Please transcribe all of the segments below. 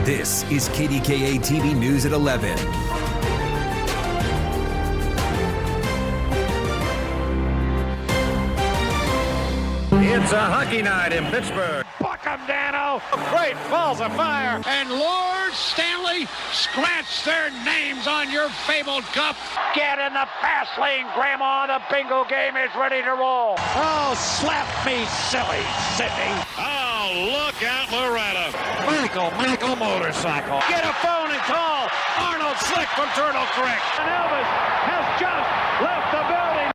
This is KDKA-TV News at 11. It's a hockey night in Pittsburgh. Buck 'em, Dano. Great balls of fire. And Lord Stanley, scratch their names on your fabled cup. Get in the fast lane, Grandma. The bingo game is ready to roll. Oh, slap me silly, Sydney. Oh, look out, Loretta. Michael motorcycle. Get a phone and call Arnold Slick from Turtle Creek. And Elvis has just left the building.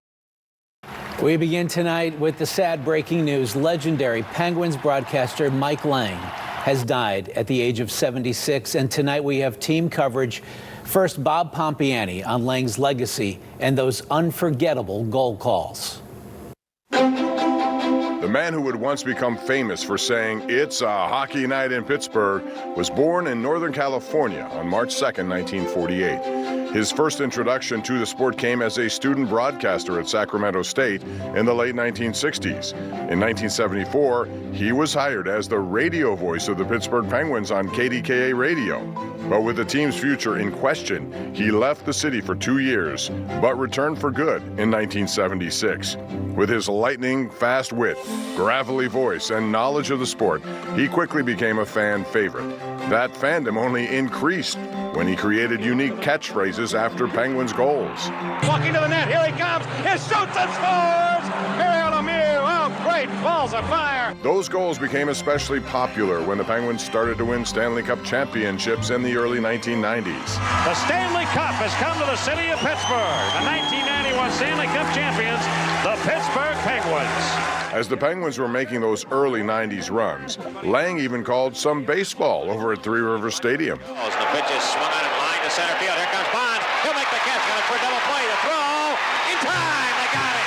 We begin tonight with the sad breaking news. Legendary Penguins broadcaster Mike Lange has died at the age of 76. And tonight we have team coverage. First, Bob Pompiani on Lange's legacy and those unforgettable goal calls. The man who would once become famous for saying, "It's a hockey night in Pittsburgh," was born in Northern California on March 2nd, 1948. His first introduction to the sport came as a student broadcaster at Sacramento State in the late 1960s. In 1974, he was hired as the radio voice of the Pittsburgh Penguins on KDKA radio. But with the team's future in question, he left the city for 2 years, but returned for good in 1976. With his lightning fast wit, gravelly voice, and knowledge of the sport, he quickly became a fan favorite. That fandom only increased when he created unique catchphrases after Penguins goals. Walking to the net, here he comes, he shoots and scores! Here Lemieux, oh great, balls of fire! Those goals became especially popular when the Penguins started to win Stanley Cup championships in the early 1990s. The Stanley Cup has come to the city of Pittsburgh. The 1991 Stanley Cup champions, the Pittsburgh Penguins. As the Penguins were making those early 90s runs, Lange even called some baseball over at Three Rivers Stadium. The pitch is swung out in line to center field. Here comes Bonds. He'll make the catch. Got it for a double play. The throw. In time. They got it.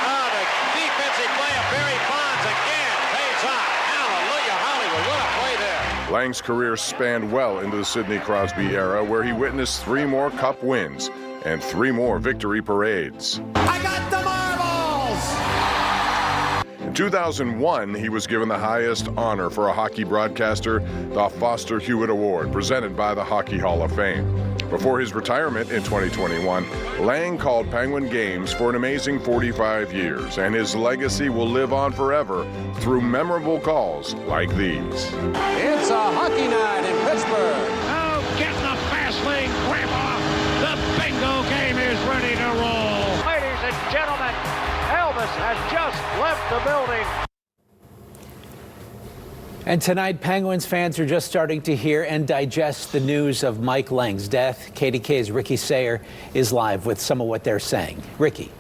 Oh, the defensive play of Barry Bonds again pays off. Hallelujah, Hollywood. What a play there. Lange's career spanned well into the Sidney Crosby era, where he witnessed 3 more Cup wins and 3 more victory parades. I got the marbles! In 2001, he was given the highest honor for a hockey broadcaster, the Foster Hewitt Award, presented by the Hockey Hall of Fame. Before his retirement in 2021, Lange called Penguin games for an amazing 45 years, and his legacy will live on forever through memorable calls like these. It's a hockey night in Pittsburgh. Oh, get in the fast lane, Grandma. The bingo game is ready to roll. Ladies and gentlemen, Elvis has just left the building. And tonight, Penguins fans are just starting to hear and digest the news of Mike Lange's death. KDKA's Ricky Sayer is live with some of what they're saying. Ricky.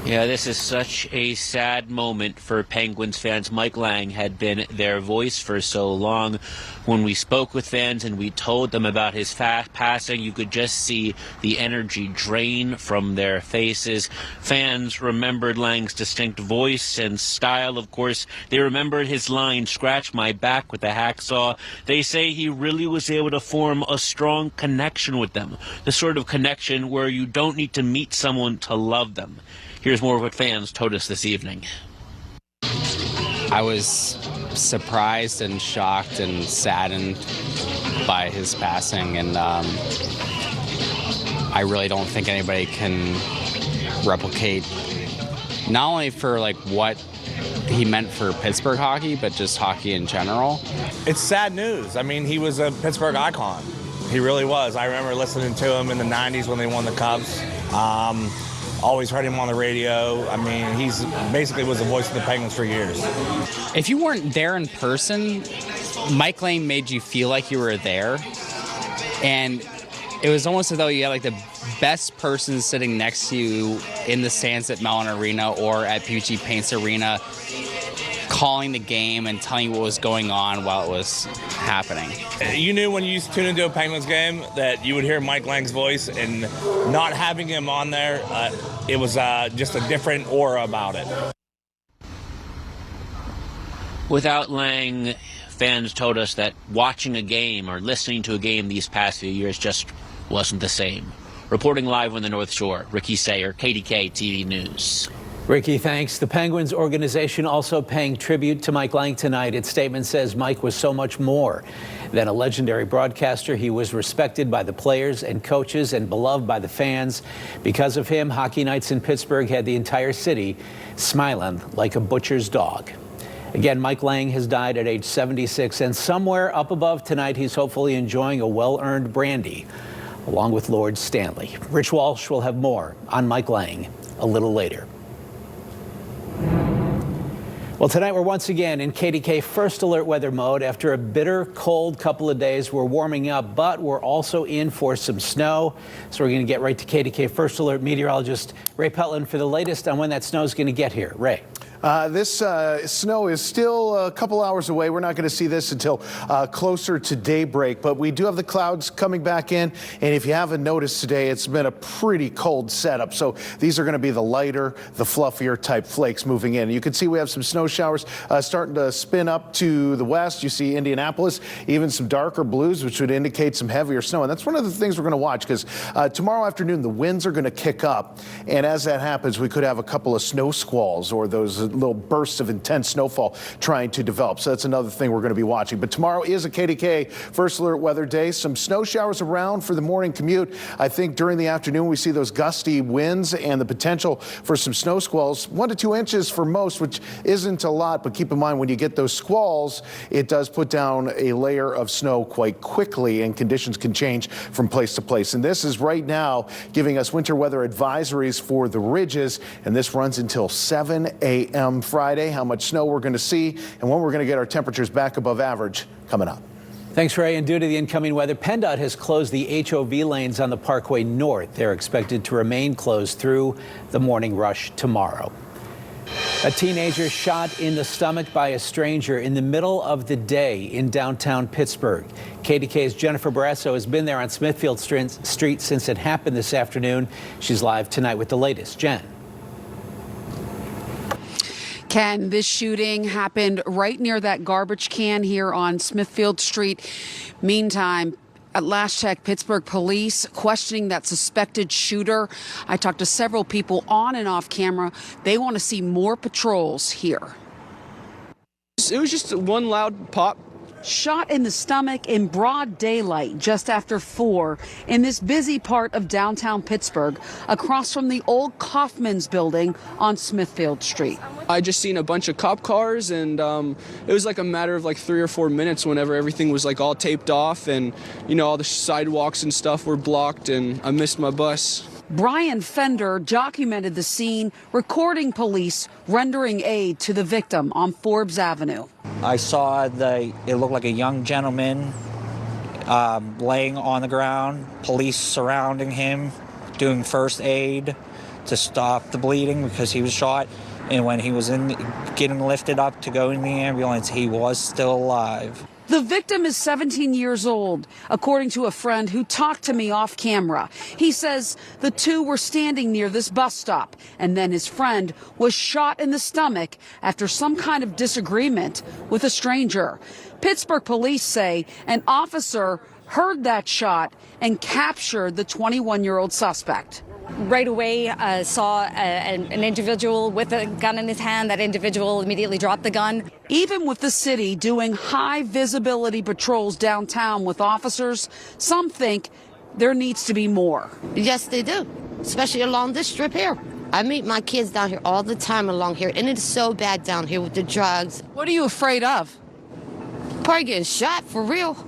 Yeah, this is such a sad moment for Penguins fans. Mike Lange had been their voice for so long. When we spoke with fans and we told them about his passing, you could just see the energy drain from their faces. Fans remembered Lange's distinct voice and style, of course. They remembered his line, "Scratch my back with a hacksaw." They say he really was able to form a strong connection with them, the sort of connection where you don't need to meet someone to love them. Here's more of what fans told us this evening. I was surprised and shocked and saddened by his passing, and I really don't think anybody can replicate, not only for like what he meant for Pittsburgh hockey, but just hockey in general. It's sad news. I mean, he was a Pittsburgh icon. He really was. I remember listening to him in the 90s when they won the Cups. Always heard him on the radio. I mean, he's basically was the voice of the Penguins for years. If you weren't there in person, Mike Lange made you feel like you were there. And it was almost as though you had like the best person sitting next to you in the stands at Mellon Arena or at Pucci Paints Arena, calling the game and telling you what was going on while it was happening. You knew when you used to tune into a Penguins game that you would hear Mike Lange's voice, and not having him on there, it was just a different aura about it. Without Lange, fans told us that watching a game or listening to a game these past few years just wasn't the same. Reporting live on the North Shore, Ricky Sayer, KDKA-TV News. Ricky, thanks. The Penguins organization also paying tribute to Mike Lange tonight. Its statement says Mike was so much more than a legendary broadcaster. He was respected by the players and coaches and beloved by the fans. Because of him, hockey nights in Pittsburgh had the entire city smiling like a butcher's dog. Again, Mike Lange has died at age 76, and somewhere up above tonight, he's hopefully enjoying a well-earned brandy, along with Lord Stanley. Rich Walsh will have more on Mike Lange a little later. Well, tonight we're once again in KDK First Alert weather mode. After a bitter, cold couple of days, we're warming up, but we're also in for some snow. So we're going to get right to KDK First Alert meteorologist Ray Petland for the latest on when that snow is going to get here. Ray. This snow is still a couple hours away. We're not going to see this until closer to daybreak, but we do have the clouds coming back in. And if you haven't noticed today, it's been a pretty cold setup. So these are going to be the lighter, the fluffier type flakes moving in. You can see we have some snow showers starting to spin up to the west. You see Indianapolis, even some darker blues, which would indicate some heavier snow. And that's one of the things we're going to watch, because tomorrow afternoon, the winds are going to kick up. And as that happens, we could have a couple of snow squalls or those little bursts of intense snowfall trying to develop. So that's another thing we're going to be watching. But tomorrow is a KDK First Alert weather day. Some snow showers around for the morning commute. I think during the afternoon we see those gusty winds and the potential for some snow squalls. 1 to 2 inches for most, which isn't a lot. But keep in mind, when you get those squalls, it does put down a layer of snow quite quickly, and conditions can change from place to place. And this is right now giving us winter weather advisories for the ridges, and this runs until 7 a.m. Friday. How much snow we're going to see and when we're going to get our temperatures back above average coming up. Thanks, Ray. And due to the incoming weather, PennDOT has closed the HOV lanes on the Parkway North. They're expected to remain closed through the morning rush tomorrow. A teenager shot in the stomach by a stranger in the middle of the day in downtown Pittsburgh. KDK's Jennifer Barrasso has been there on Smithfield Street since it happened this afternoon. She's live tonight with the latest. Jen. Ken, this shooting happened right near that garbage can here on Smithfield Street. Meantime, at last check, Pittsburgh police questioning that suspected shooter. I talked to several people on and off camera. They want to see more patrols here. It was just one loud pop. Shot in the stomach in broad daylight just after 4 in this busy part of downtown Pittsburgh, across from the old Kaufman's building on Smithfield Street. I just seen a bunch of cop cars, and it was like a matter of like 3 or 4 minutes whenever everything was like all taped off, and you know, all the sidewalks and stuff were blocked, and I missed my bus. Brian Fender documented the scene, recording police rendering aid to the victim on Forbes Avenue. I saw it looked like a young gentleman laying on the ground, police surrounding him, doing first aid to stop the bleeding because he was shot. And when he was getting lifted up to go in the ambulance, he was still alive. The victim is 17 years old, according to a friend who talked to me off camera. He says the two were standing near this bus stop, and then his friend was shot in the stomach after some kind of disagreement with a stranger. Pittsburgh police say an officer heard that shot and captured the 21-year-old suspect. Right away, saw an individual with a gun in his hand. That individual immediately dropped the gun. Even with the city doing high visibility patrols downtown with officers, some think there needs to be more. Yes, they do, especially along this strip here. I meet my kids down here all the time along here, and it's so bad down here with the drugs. What are you afraid of? Probably getting shot, for real.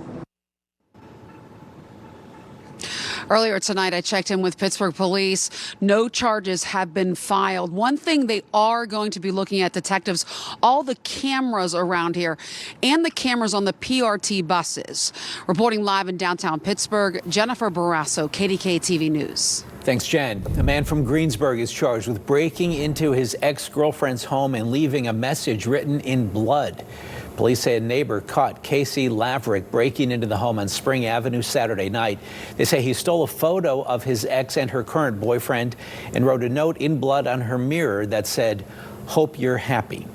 Earlier tonight, I checked in with Pittsburgh police. No charges have been filed. One thing they are going to be looking at, detectives, all the cameras around here and the cameras on the PRT buses. Reporting live in downtown Pittsburgh, Jennifer Barrasso, KDKA-TV News. Thanks, Jen. A man from Greensburg is charged with breaking into his ex-girlfriend's home and leaving a message written in blood. Police say a neighbor caught Casey Laverick breaking into the home on Spring Avenue Saturday night. They say he stole a photo of his ex and her current boyfriend and wrote a note in blood on her mirror that said, "Hope you're happy."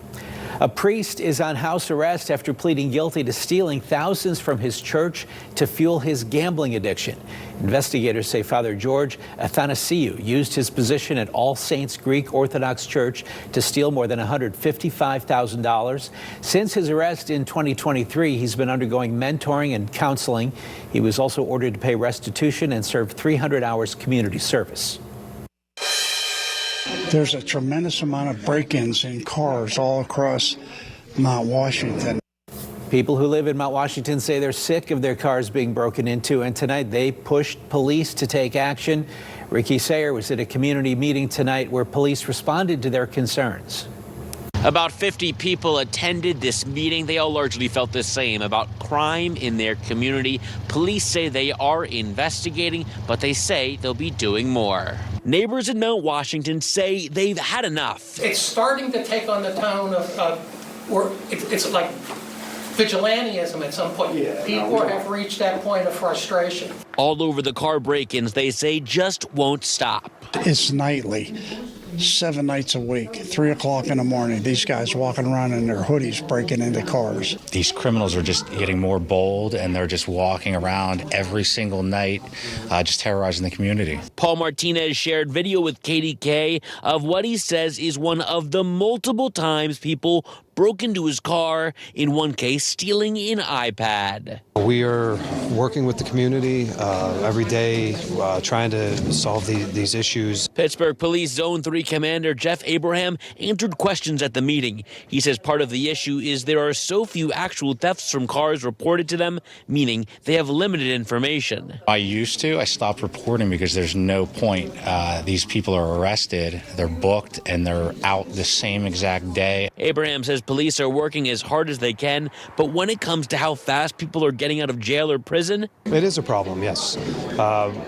A priest is on house arrest after pleading guilty to stealing thousands from his church to fuel his gambling addiction. Investigators say Father George Athanasiou used his position at All Saints Greek Orthodox Church to steal more than $155,000. Since his arrest in 2023, he's been undergoing mentoring and counseling. He was also ordered to pay restitution and serve 300 hours community service. There's a tremendous amount of break-ins in cars all across Mount Washington. People who live in Mount Washington say they're sick of their cars being broken into, and tonight they pushed police to take action. Ricky Sayer was at a community meeting tonight where police responded to their concerns. About 50 people attended this meeting. They all largely felt the same about crime in their community. Police say they are investigating, but they say they'll be doing more. Neighbors in Mount Washington say they've had enough. It's starting to take on the tone it's like vigilantism at some point. People have reached that point of frustration. All over the car break-ins, they say, just won't stop. It's nightly. 7 nights a week, 3 o'clock in the morning, these guys walking around in their hoodies breaking into cars. These criminals are just getting more bold, and they're just walking around every single night, just terrorizing the community. Paul Martinez shared video with KDKA of what he says is one of the multiple times people broke into his car, in one case stealing an iPad. We are working with the community every day, trying to solve these issues. Pittsburgh Police Zone 3 Commander Jeff Abraham answered questions at the meeting. He says part of the issue is there are so few actual thefts from cars reported to them, meaning they have limited information. I stopped reporting because there's no point. These people are arrested, they're booked, and they're out the same exact day. Abraham says police are working as hard as they can, but when it comes to how fast people are getting out of jail or prison, it is a problem, yes.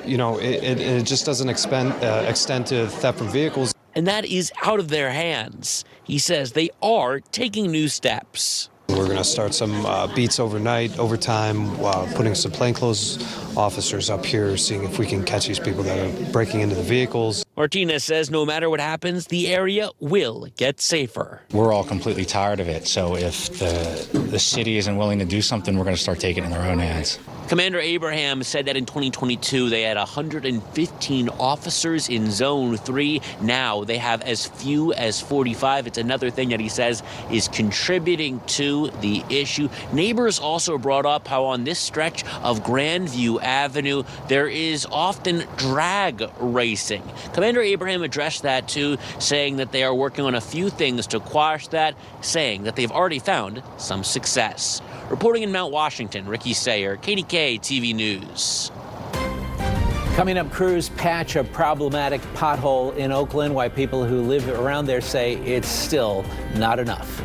It just doesn't extend to theft from vehicles. And that is out of their hands. He says they are taking new steps. We're going to start some beats overnight, overtime, putting some plainclothes officers up here, seeing if we can catch these people that are breaking into the vehicles. Martinez says no matter what happens, the area will get safer. We're all completely tired of it, so if the city isn't willing to do something, we're going to start taking it in their own hands. Commander Abraham said that in 2022, they had 115 officers in Zone 3. Now they have as few as 45. It's another thing that he says is contributing to the issue. Neighbors also brought up how on this stretch of Grandview Avenue, there is often drag racing. Commander Abraham addressed that too, saying that they are working on a few things to quash that, saying that they've already found some success. Reporting in Mount Washington, Ricky Sayer, KDKA-TV News. Coming up, crews patch a problematic pothole in Oakland, why people who live around there say it's still not enough.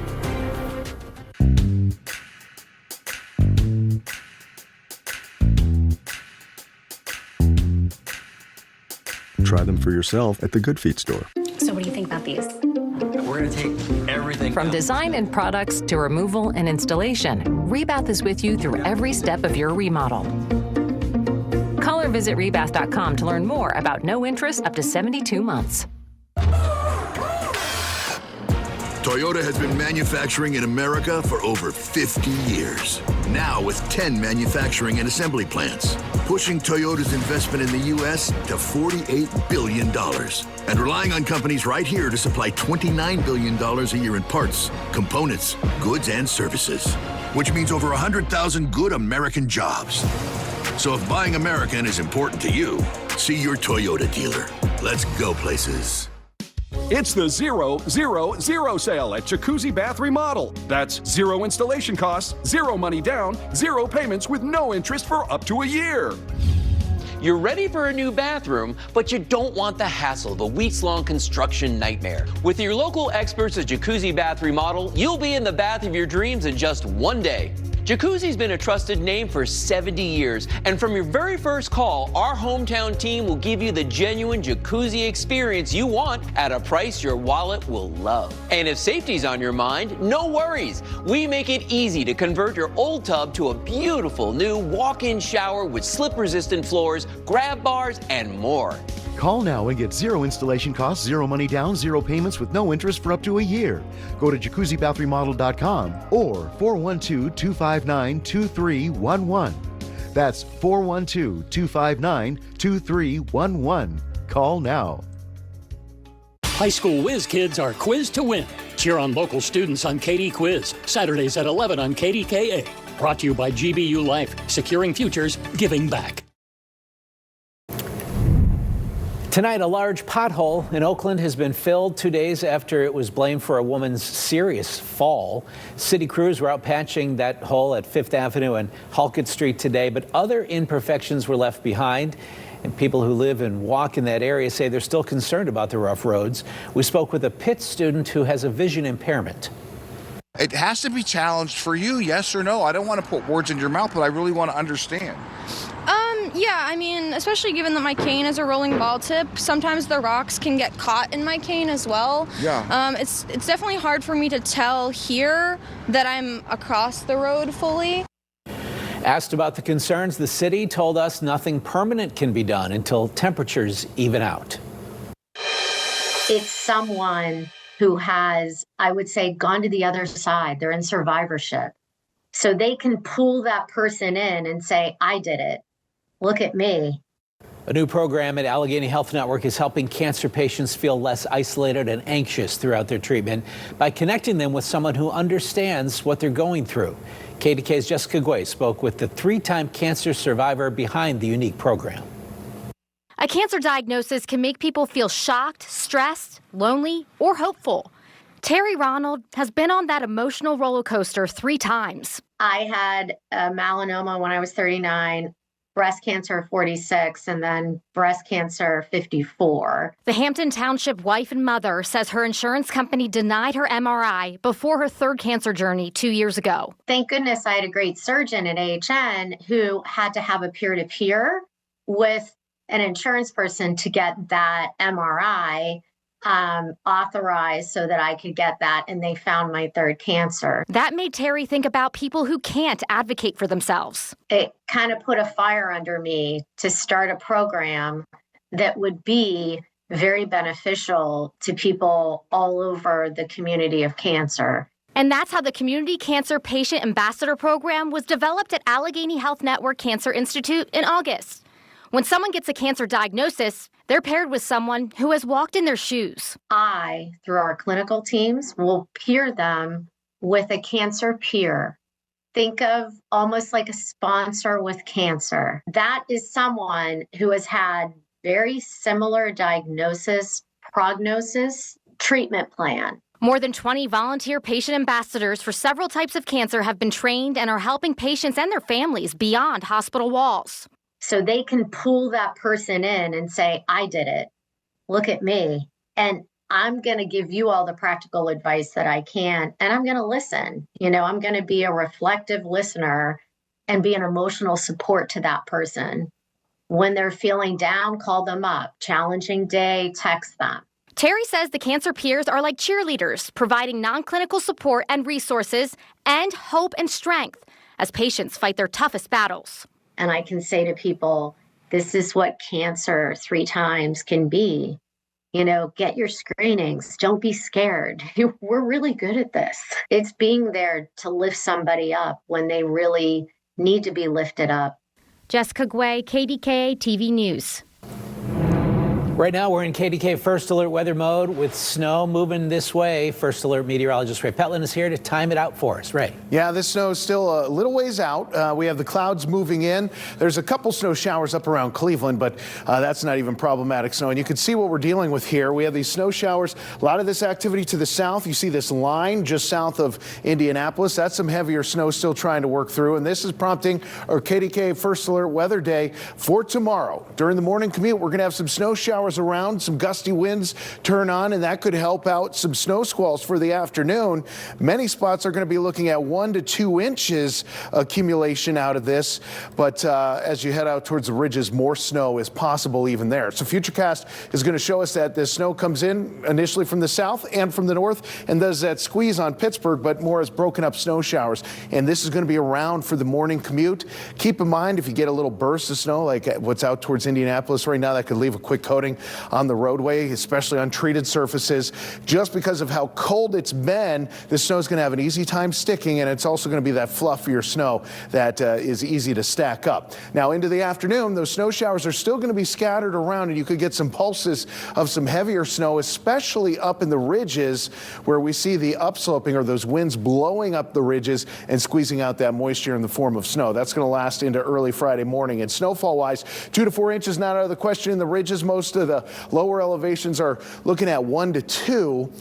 Try them for yourself at the Good Feet store. So what do you think about these? We're going to take everything. From design and products to removal and installation, Rebath is with you through every step of your remodel. Call or visit rebath.com to learn more about no interest up to 72 months. Toyota has been manufacturing in America for over 50 years. Now with 10 manufacturing and assembly plants, pushing Toyota's investment in the U.S. to $48 billion. And relying on companies right here to supply $29 billion a year in parts, components, goods, and services. Which means over 100,000 good American jobs. So if buying American is important to you, see your Toyota dealer. Let's go places. It's the 0, 0, 0 sale at Jacuzzi Bath Remodel. That's 0 installation costs, 0 money down, 0 payments with no interest for up to a year. You're ready for a new bathroom, but you don't want the hassle of a weeks-long construction nightmare. With your local experts at Jacuzzi Bath Remodel, you'll be in the bath of your dreams in just one day. Jacuzzi's been a trusted name for 70 years, and from your very first call, our hometown team will give you the genuine jacuzzi experience you want at a price your wallet will love. And if safety's on your mind, no worries. We make it easy to convert your old tub to a beautiful new walk-in shower with slip-resistant floors, grab bars, and more. Call now and get zero installation costs, zero money down, zero payments with no interest for up to a year. Go to jacuzzibathremodel.com or 412-259-2311. That's 412-259-2311. Call now. High school whiz kids are quiz to win. Cheer on local students on KD Quiz, Saturdays at 11 on KDKA. Brought to you by GBU Life, securing futures, giving back. Tonight, a large pothole in Oakland has been filled 2 days after it was blamed for a woman's serious fall. City crews were out patching that hole at 5th Avenue and Halkett Street today, but other imperfections were left behind. And people who live and walk in that area say they're still concerned about the rough roads. We spoke with a Pitt student who has a vision impairment. It has to be challenged for you, yes or no? I don't want to put words in your mouth, but I really want to understand. Yeah, I mean, especially given that my cane is a rolling ball tip, sometimes the rocks can get caught in my cane as well. Yeah. It's definitely hard for me to tell here that I'm across the road fully. Asked about the concerns, the city told us nothing permanent can be done until temperatures even out. It's someone who has, I would say, gone to the other side. They're in survivorship. So they can pull that person in and say, I did it. Look at me. A new program at Allegheny Health Network is helping cancer patients feel less isolated and anxious throughout their treatment by connecting them with someone who understands what they're going through. KDKA's Jessica Guay spoke with the 3-time cancer survivor behind the unique program. A cancer diagnosis can make people feel shocked, stressed, lonely, or hopeful. Terry Ronald has been on that emotional roller coaster 3 times. I had melanoma when I was 39. Breast cancer 46, and then breast cancer 54. The Hampton Township wife and mother says her insurance company denied her MRI before her 3rd cancer journey 2 years ago. Thank goodness I had a great surgeon at AHN who had to have a peer-to-peer with an insurance person to get that MRI authorized so that I could get that, and they found my 3rd cancer. That made Terry think about people who can't advocate for themselves. It kind of put a fire under me to start a program that would be very beneficial to people all over the community of cancer. And that's how the Community Cancer Patient Ambassador Program was developed at Allegheny Health Network Cancer Institute in August. When someone gets a cancer diagnosis, they're paired with someone who has walked in their shoes. I, through our clinical teams, will peer them with a cancer peer. Think of almost like a sponsor with cancer. That is someone who has had very similar diagnosis, prognosis, treatment plan. More than 20 volunteer patient ambassadors for several types of cancer have been trained and are helping patients and their families beyond hospital walls. So they can pull that person in and say, I did it. Look at me. And I'm going to give you all the practical advice that I can. And I'm going to listen. I'm going to be a reflective listener and be an emotional support to that person. When they're feeling down, call them up. Challenging day, text them. Terry says the cancer peers are like cheerleaders, providing non-clinical support and resources and hope and strength as patients fight their toughest battles. And I can say to people, this is what cancer 3 times can be. Get your screenings. Don't be scared. We're really good at this. It's being there to lift somebody up when they really need to be lifted up. Jessica Guay, KDKA-TV News. Right now, we're in KDK First Alert weather mode with snow moving this way. First Alert meteorologist Ray Petland is here to time it out for us. Ray. Yeah, this snow is still a little ways out. We have the clouds moving in. There's a couple snow showers up around Cleveland, but that's not even problematic snow. And you can see what we're dealing with here. We have these snow showers. A lot of this activity to the south. You see this line just south of Indianapolis. That's some heavier snow still trying to work through. And this is prompting our KDK First Alert weather day for tomorrow. During the morning commute, we're going to have some snow showers around, some gusty winds turn on, and that could help out some snow squalls for the afternoon. Many spots are going to be looking at 1 to 2 inches accumulation out of this, but as you head out towards the ridges, more snow is possible even there. So Futurecast is going to show us that this snow comes in initially from the south and from the north and does that squeeze on Pittsburgh, but more as broken up snow showers. And this is going to be around for the morning commute. Keep in mind, if you get a little burst of snow like what's out towards Indianapolis right now, that could leave a quick coating slowing on the roadway, especially on treated surfaces. Just because of how cold it's been, the snow is going to have an easy time sticking, and it's also going to be that fluffier snow that is easy to stack up. Now into the afternoon, those snow showers are still going to be scattered around, and you could get some pulses of some heavier snow, especially up in the ridges where we see the upsloping or those winds blowing up the ridges and squeezing out that moisture in the form of snow. That's going to last into early Friday morning. And snowfall-wise, 2 to 4 inches not out of the question in the ridges. Most of the lower elevations are looking at 1 to 2.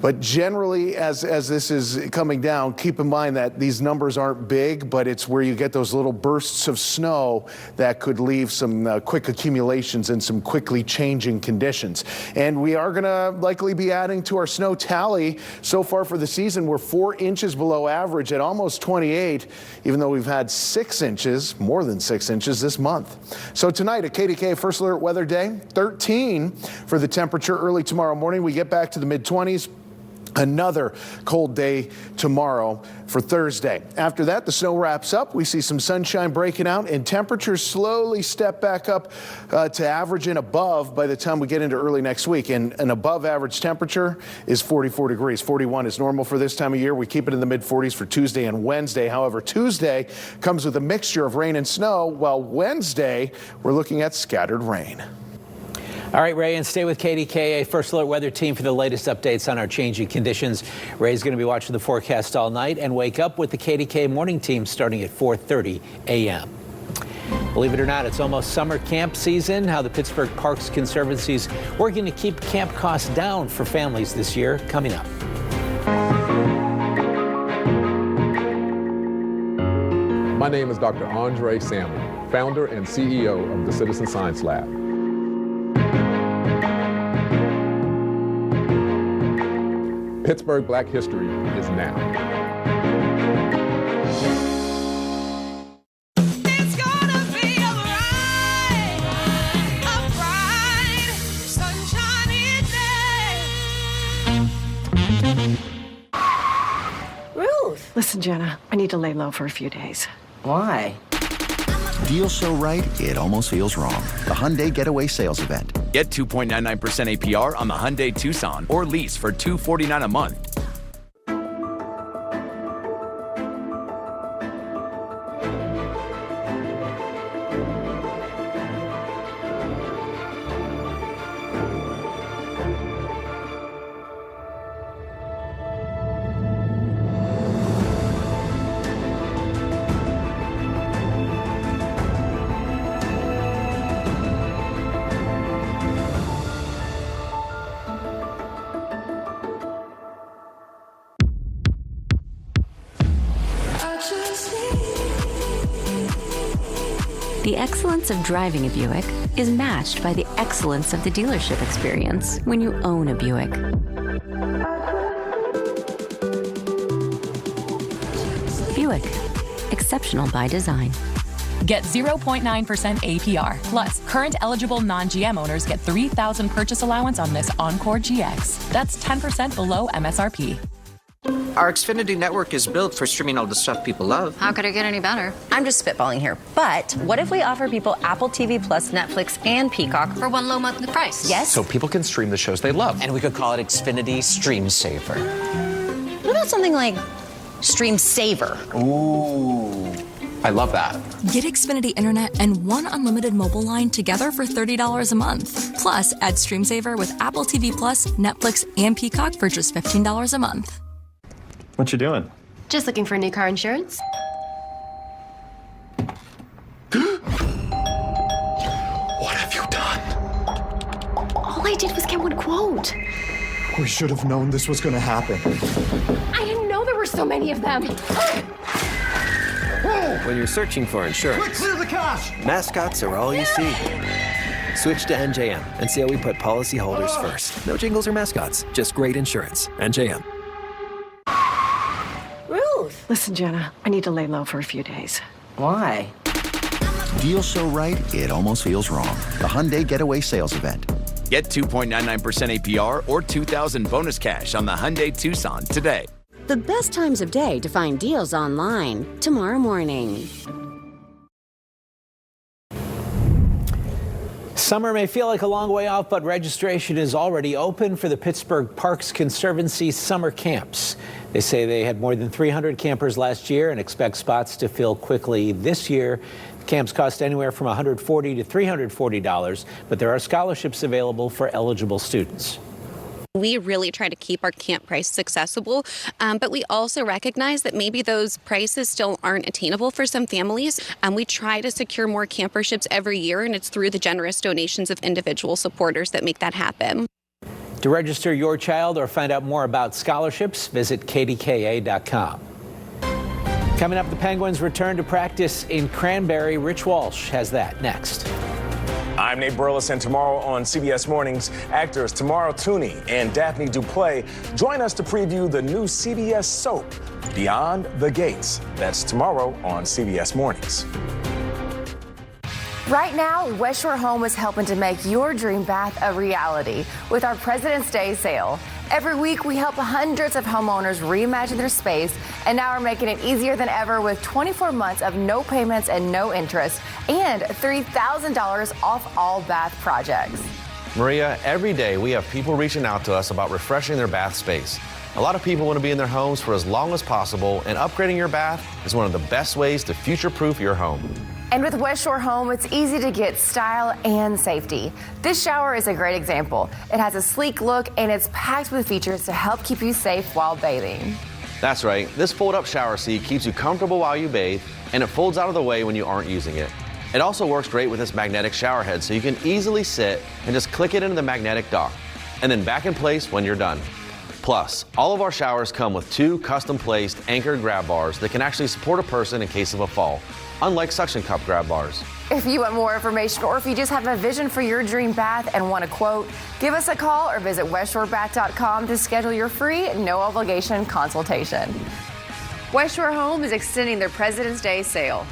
But generally, as this is coming down, keep in mind that these numbers aren't big, but it's where you get those little bursts of snow that could leave some quick accumulations and some quickly changing conditions. And we are going to likely be adding to our snow tally. So far for the season, we're 4 inches below average at almost 28, even though we've had 6 inches, more than 6 inches this month. So tonight, a KDKA First Alert weather day, 13 for the temperature. Early tomorrow morning, we get back to the mid-20s. Another cold day tomorrow for Thursday. After that, the snow wraps up. We see some sunshine breaking out, and temperatures slowly step back up to average and above by the time we get into early next week. And an above average temperature is 44 degrees. 41 is normal for this time of year. We keep it in the mid-40s for Tuesday and Wednesday. However, Tuesday comes with a mixture of rain and snow, while Wednesday we're looking at scattered rain. All right, Ray, and stay with KDKA First Alert Weather Team for the latest updates on our changing conditions. Ray's going to be watching the forecast all night and wake up with the KDKA Morning Team starting at 4:30 a.m. Believe it or not, it's almost summer camp season. How the Pittsburgh Parks Conservancy is working to keep camp costs down for families this year. Coming up. My name is Dr. Andre Salmon, founder and CEO of the Citizen Science Lab. Pittsburgh Black History is now. It's gonna be a bright, sunshiny day. Ruth! Listen, Jenna, I need to lay low for a few days. Why? Deal so right, it almost feels wrong. The Hyundai Getaway Sales Event. Get 2.99% APR on the Hyundai Tucson or lease for $249 a month. The excellence of driving a Buick is matched by the excellence of the dealership experience when you own a Buick. Buick, exceptional by design. Get 0.9% APR. Plus, current eligible non-GM owners get $3,000 purchase allowance on this Encore GX. That's 10% below MSRP. Our Xfinity network is built for streaming all the stuff people love. How could it get any better? I'm just spitballing here. But what if we offer people Apple TV Plus, Netflix, and Peacock for one low monthly price? Yes. So people can stream the shows they love. And we could call it Xfinity Stream Saver. What about something like Stream Saver? Ooh, I love that. Get Xfinity Internet and one unlimited mobile line together for $30 a month. Plus, add Stream Saver with Apple TV Plus, Netflix, and Peacock for just $15 a month. What you doing? Just looking for new car insurance. What have you done? All I did was get one quote. We should have known this was going to happen. I didn't know there were so many of them. When you're searching for insurance, Clear the cash! mascots are all you see. Switch to NJM and see how we put policyholders first. No jingles or mascots, just great insurance. NJM. Ruth! Listen, Jenna, I need to lay low for a few days. Why? Deal so right, it almost feels wrong. The Hyundai Getaway Sales Event. Get 2.99% APR or $2,000 bonus cash on the Hyundai Tucson today. The best times of day to find deals online tomorrow morning. Summer may feel like a long way off, but registration is already open for the Pittsburgh Parks Conservancy summer camps. They say they had more than 300 campers last year and expect spots to fill quickly this year. Camps cost anywhere from $140 to $340, but there are scholarships available for eligible students. We really try to keep our camp prices accessible, but we also recognize that maybe those prices still aren't attainable for some families. We try to secure more camperships every year, and it's through the generous donations of individual supporters that make that happen. To register your child or find out more about scholarships, visit KDKA.com. Coming up, the Penguins return to practice in Cranberry. Rich Walsh has that next. I'm Nate Burles, and tomorrow on CBS Mornings, actors Tamara Tooney and Daphne Duplay join us to preview the new CBS soap, Beyond the Gates. That's tomorrow on CBS Mornings. Right now, West Shore Home is helping to make your dream bath a reality with our President's Day sale. Every week, we help hundreds of homeowners reimagine their space, and now we're making it easier than ever with 24 months of no payments and no interest, and $3,000 off all bath projects. Maria, every day we have people reaching out to us about refreshing their bath space. A lot of people want to be in their homes for as long as possible, and upgrading your bath is one of the best ways to future-proof your home. And with West Shore Home, it's easy to get style and safety. This shower is a great example. It has a sleek look and it's packed with features to help keep you safe while bathing. That's right. This fold-up shower seat keeps you comfortable while you bathe, and it folds out of the way when you aren't using it. It also works great with this magnetic shower head, so you can easily sit and just click it into the magnetic dock, and then back in place when you're done. Plus, all of our showers come with 2 custom-placed anchored grab bars that can actually support a person in case of a fall, unlike suction cup grab bars. If you want more information, or if you just have a vision for your dream bath and want a quote, give us a call or visit westshorebath.com to schedule your free, no obligation consultation. West Shore Home is extending their President's Day sale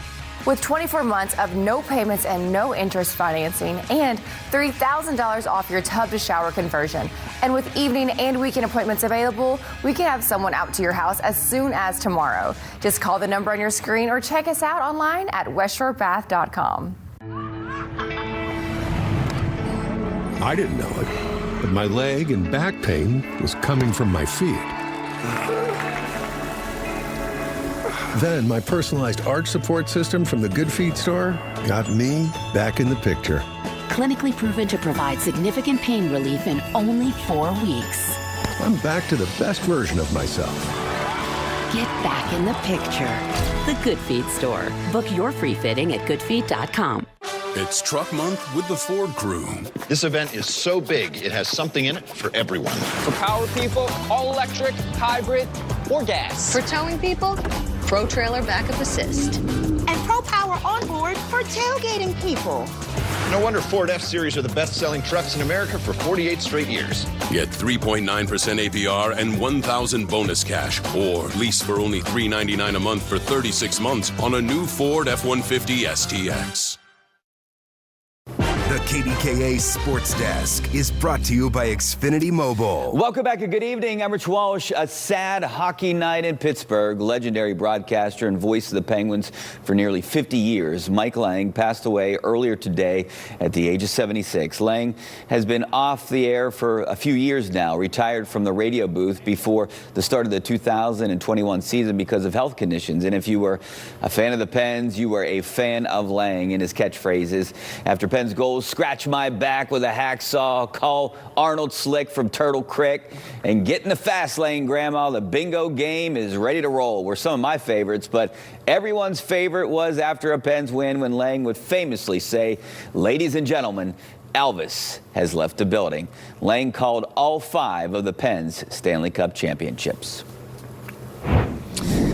with 24 months of no payments and no interest financing, and $3,000 off your tub to shower conversion. And with evening and weekend appointments available, we can have someone out to your house as soon as tomorrow. Just call the number on your screen or check us out online at westshorebath.com. I didn't know it, but my leg and back pain was coming from my feet. Then my personalized arch support system from the Good Feet store got me back in the picture. Clinically proven to provide significant pain relief in only 4 weeks. I'm back to the best version of myself. Get back in the picture. The Good Feet store. Book your free fitting at goodfeet.com. It's Truck Month with the Ford Crew. This event is so big, it has something in it for everyone. For power people, all electric, hybrid, or gas. For towing people, Pro Trailer Backup Assist. And Pro Power Onboard for tailgating people. No wonder Ford F-Series are the best-selling trucks in America for 48 straight years. Get 3.9% APR and $1,000 bonus cash, or lease for only $399 a month for 36 months on a new Ford F-150 STX. The KDKA Sports Desk is brought to you by Xfinity Mobile. Welcome back and good evening. I'm Rich Walsh. A sad hockey night in Pittsburgh. Legendary broadcaster and voice of the Penguins for nearly 50 years, Mike Lange, passed away earlier today at the age of 76. Lange has been off the air for a few years now, retired from the radio booth before the start of the 2021 season because of health conditions. And if you were a fan of the Pens, you were a fan of Lange and his catchphrases. After Pens goals, scratch my back with a hacksaw, call Arnold slick from Turtle Creek, and get in the fast lane, Grandma. The bingo game is ready to roll were some of my favorites, but everyone's favorite was after a Pens win when Lange would famously say, "Ladies and gentlemen, Elvis has left the building." Lange called all 5 of the Pens Stanley Cup championships.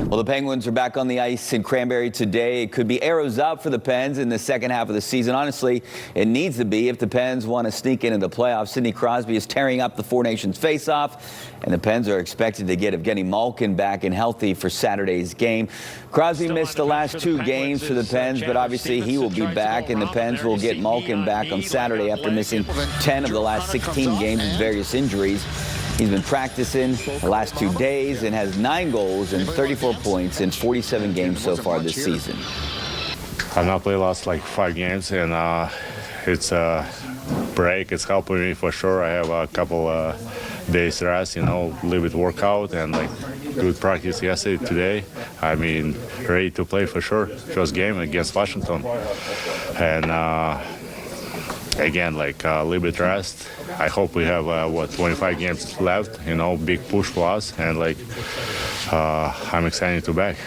Well, the Penguins are back on the ice in Cranberry today. It could be arrows out for the Pens in the second half of the season. Honestly, it needs to be if the Pens want to sneak into the playoffs. Sidney Crosby is tearing up the Four Nations face-off, and the Pens are expected to get Evgeny Malkin back and healthy for Saturday's game. Crosby missed the last 2 games for the Pens, but obviously he will be back, and the Pens will get Malkin back on Saturday after missing 10 of the last 16 games with various injuries. He's been practicing the last 2 days and has 9 goals and 34 points in 47 games so far this season. I've not played last like 5 games, and it's a break. It's helping me for sure. I have a couple days rest, you know, a little bit workout and like good practice yesterday, today. I mean, ready to play for sure. First game against Washington. And again, like a little bit rest. I hope we have, 25 games left, you know, big push for us. And like, I'm excited to be back.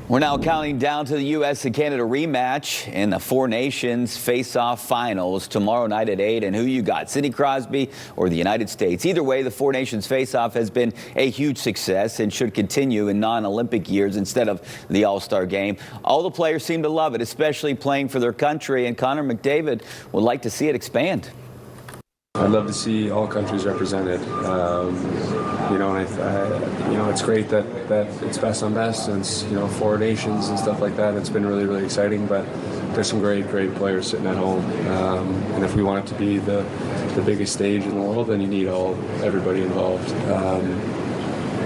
We're now counting down to the U.S. and Canada rematch in the Four Nations Face-Off Finals tomorrow night at 8. And who you got, Sidney Crosby or the United States? Either way, the Four Nations Face-Off has been a huge success and should continue in non-Olympic years instead of the All-Star Game. All the players seem to love it, especially playing for their country. And Connor McDavid would like to see it expand. I'd love to see all countries represented. You know, and you know, it's great that it's best on best, and it's, you know, Four Nations and stuff like that. It's been really, really exciting, but there's some great players sitting at home. And if we want it to be the biggest stage in the world, then you need everybody involved.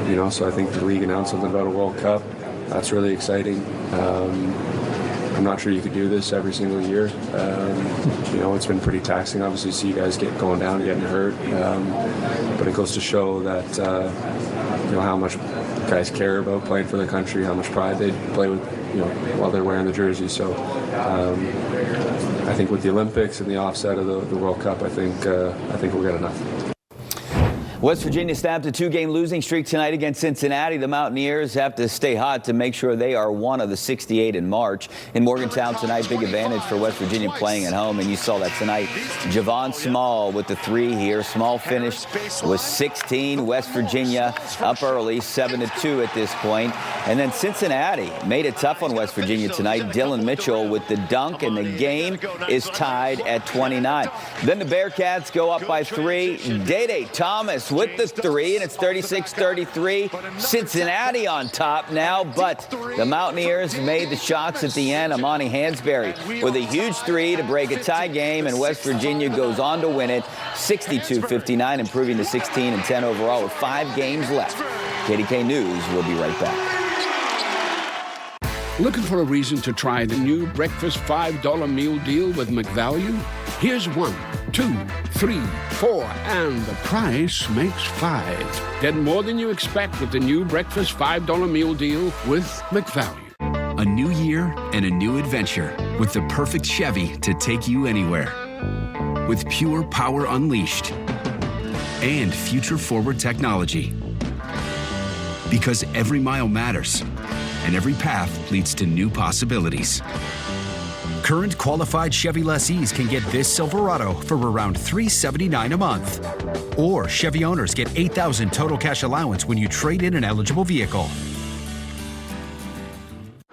You know, so I think the league announced something about a World Cup. That's really exciting. I'm not sure you could do this every single year. You know, it's been pretty taxing, obviously, to see you guys going down and getting hurt. But it goes to show that, you know, how much guys care about playing for their country, how much pride they play with, you know, while they're wearing the jersey. So I think with the Olympics and the offset of the World Cup, I think we'll get enough. West Virginia snapped a 2-game losing streak tonight against Cincinnati. The Mountaineers have to stay hot to make sure they are one of the 68 in March. In Morgantown tonight, big advantage for West Virginia playing at home, and you saw that tonight. Javon Small with the 3 here. Small finished with 16. West Virginia up early, 7-2 at this point. And then Cincinnati made it tough on West Virginia tonight. Dylan Mitchell with the dunk, and the game is tied at 29. Then the Bearcats go up by 3. Day Thomas with the 3, and it's 36-33. Cincinnati on top now, but the Mountaineers made the shots at the end. Amani Hansberry with a huge 3 to break a tie game, and West Virginia goes on to win it 62-59, improving to 16-10 overall with 5 games left. KDK News will be right back. Looking for a reason to try the new breakfast $5 meal deal with McValue? Here's 1, 2, 3, 4, and the price makes 5. Get more than you expect with the new breakfast $5 meal deal with McValue. A new year and a new adventure with the perfect Chevy to take you anywhere. With pure power unleashed and future-forward technology. Because every mile matters, and every path leads to new possibilities. Current qualified Chevy lessees can get this Silverado for around $379 a month. Or Chevy owners get $8,000 total cash allowance when you trade in an eligible vehicle.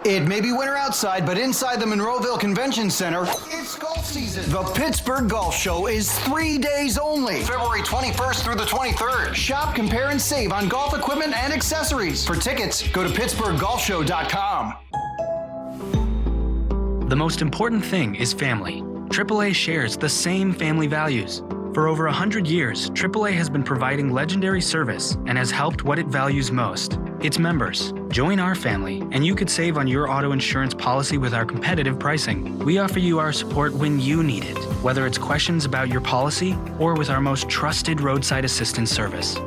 It may be winter outside, but inside the Monroeville Convention Center, it's golf season. The Pittsburgh Golf Show is 3 days only. February 21st through the 23rd. Shop, compare, and save on golf equipment and accessories. For tickets, go to PittsburghGolfShow.com. The most important thing is family. AAA shares the same family values. For over 100 years, AAA has been providing legendary service and has helped what it values most, its members. Join our family, and you could save on your auto insurance policy with our competitive pricing. We offer you our support when you need it, whether it's questions about your policy or with our most trusted roadside assistance service.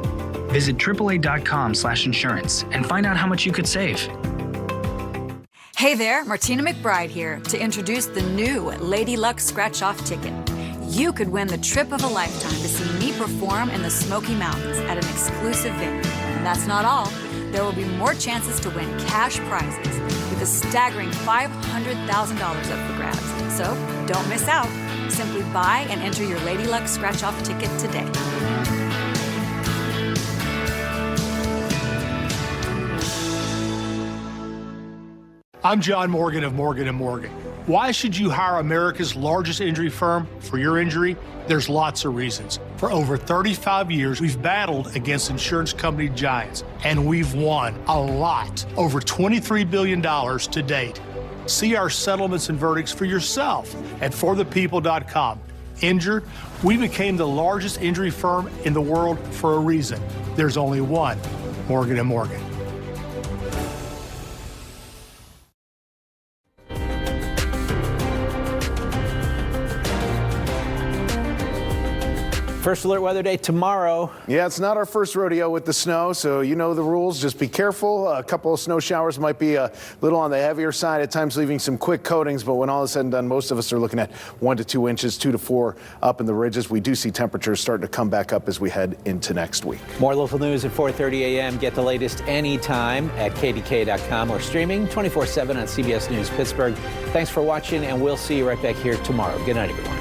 Visit AAA.com/insurance and find out how much you could save. Hey there, Martina McBride here to introduce the new Lady Luck Scratch-Off ticket. You could win the trip of a lifetime to see me perform in the Smoky Mountains at an exclusive venue. And that's not all. There will be more chances to win cash prizes with a staggering $500,000 up for grabs. So don't miss out. Simply buy and enter your Lady Luck Scratch-Off ticket today. I'm John Morgan of Morgan & Morgan. Why should you hire America's largest injury firm for your injury? There's lots of reasons. For over 35 years, we've battled against insurance company giants, and we've won a lot, over $23 billion to date. See our settlements and verdicts for yourself at forthepeople.com. Injured? We became the largest injury firm in the world for a reason. There's only one Morgan & Morgan. First Alert Weather Day tomorrow. Yeah, it's not our first rodeo with the snow, so you know the rules. Just be careful. A couple of snow showers might be a little on the heavier side, at times leaving some quick coatings, but when all is said and done, most of us are looking at 1 to 2 inches, 2 to 4 up in the ridges. We do see temperatures starting to come back up as we head into next week. More local news at 4:30 a.m. Get the latest anytime at KDKA.com or streaming 24/7 on CBS News Pittsburgh. Thanks for watching, and we'll see you right back here tomorrow. Good night, everyone.